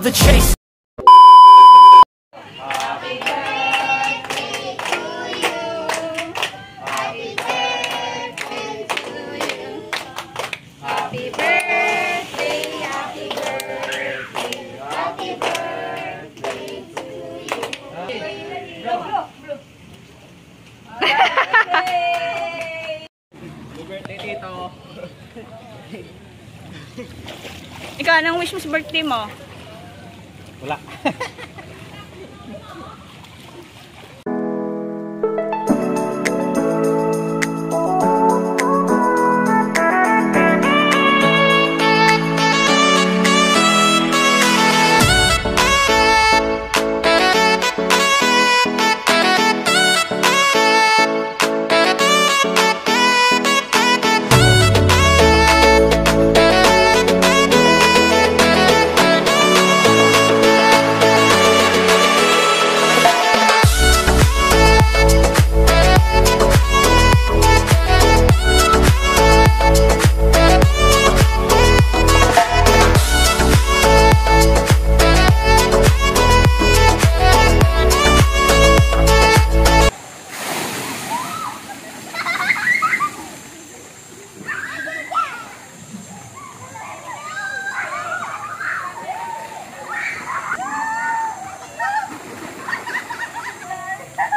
the chase. Ikaw, anong wish mo sa birthday mo? Wala.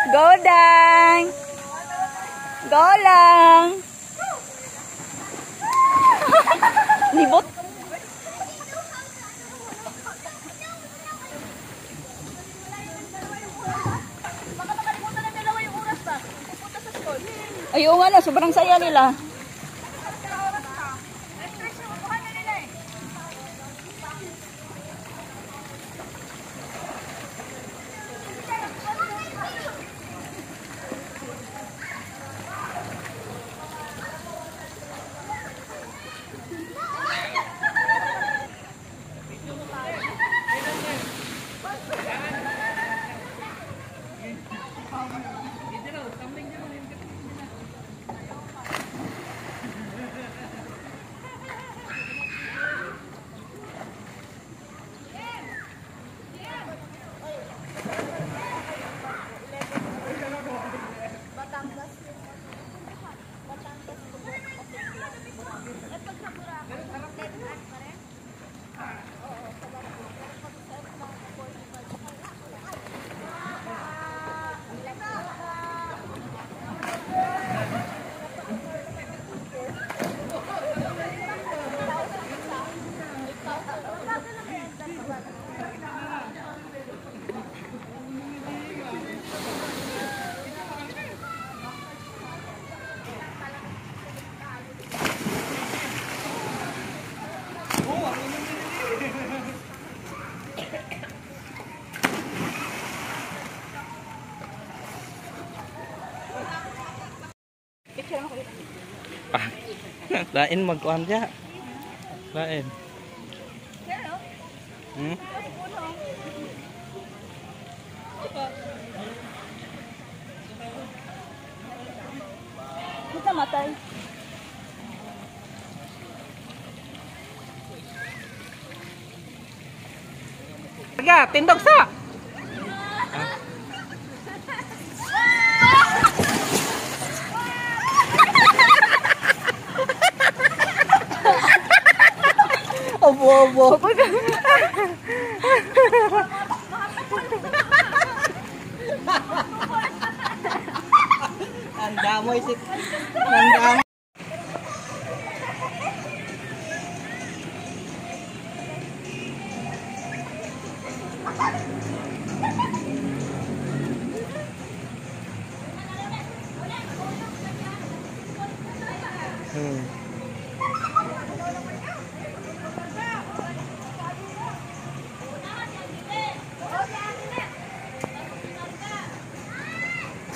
Go lang! Go lang! Libot! Ayaw nga na, sobrang saya nila. Lain magkuhan dia. Lain. Kita matay. Ya, tindog sa. Obo-obo. Ang damoy si. Ang damoy.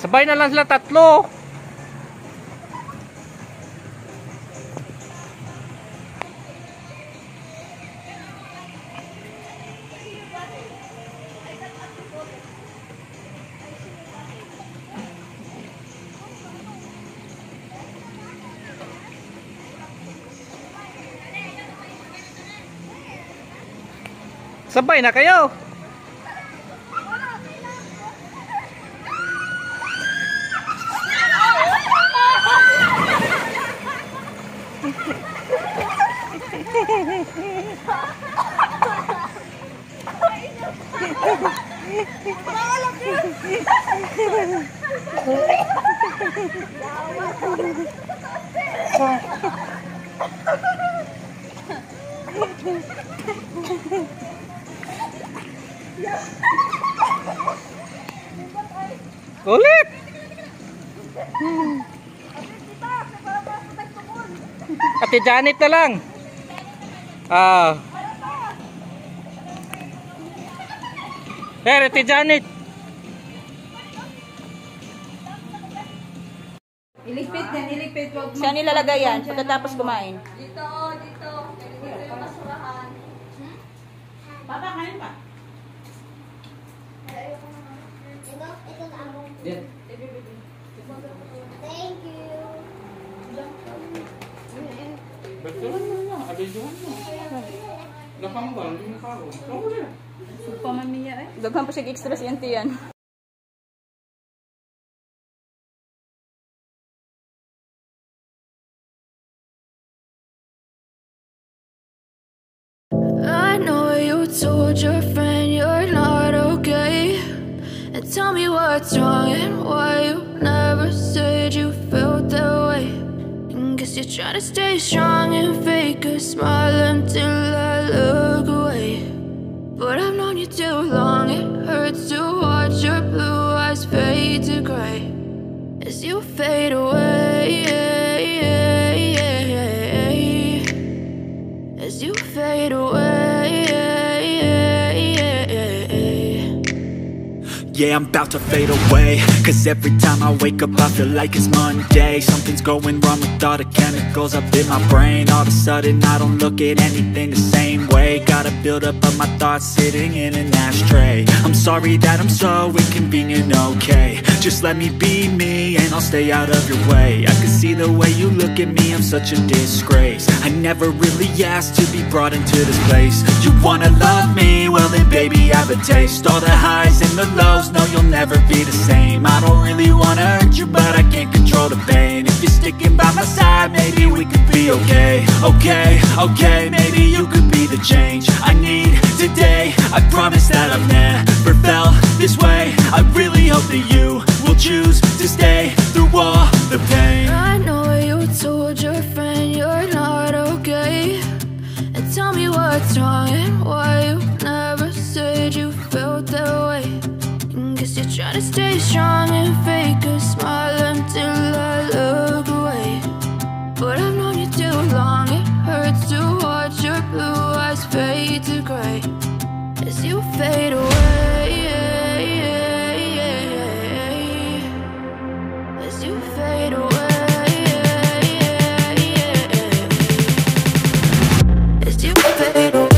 Sabay na lang sila tatlo. Sabay na kayo. Ulit. Ate Janet na lang. Ate Janet. Iligpit yan, iligpit. Saan nilalagay yan pagkatapos kumain? Dito. Dito yung basurahan. Papa, kain pa. Thank you. Pamamiya eh. Daghan pa siya extra si auntie yan. I know you told your friend you're not okay, and tell me what's wrong and why you never said you felt that way. And guess you're trying to stay strong and fake a smile until I look away. But I've known you too long, it hurts to watch your blue eyes fade to gray as you fade away. As you fade away. Yeah, I'm about to fade away, cause every time I wake up I feel like it's Monday. Something's going wrong with all the chemicals up in my brain. All of a sudden I don't look at anything the same way. Gotta build up of my thoughts sitting in an ashtray. I'm sorry that I'm so inconvenient, okay. Just let me be me and I'll stay out of your way. I can see the way you look at me, I'm such a disgrace. I never really asked to be brought into this place. You wanna love me? Well then baby I have a taste. All the highs and the lows, no you'll never be the same. I don't really wanna hurt you but I can't control the pain. If you're sticking by my side maybe we could be okay. Okay, maybe you could be the change I need today. I promise that I've never felt this way. I really hope that you will choose to stay through all the pain. I know you told your friend you're not okay, and tell me what's wrong and why you never said you felt that way. And guess you're trying to stay strong and fake a smile until I look away. But I've known you too long, it hurts to watch your blue eyes fade to gray as you fade away. As you fade away. As you fade away.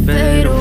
Fade away.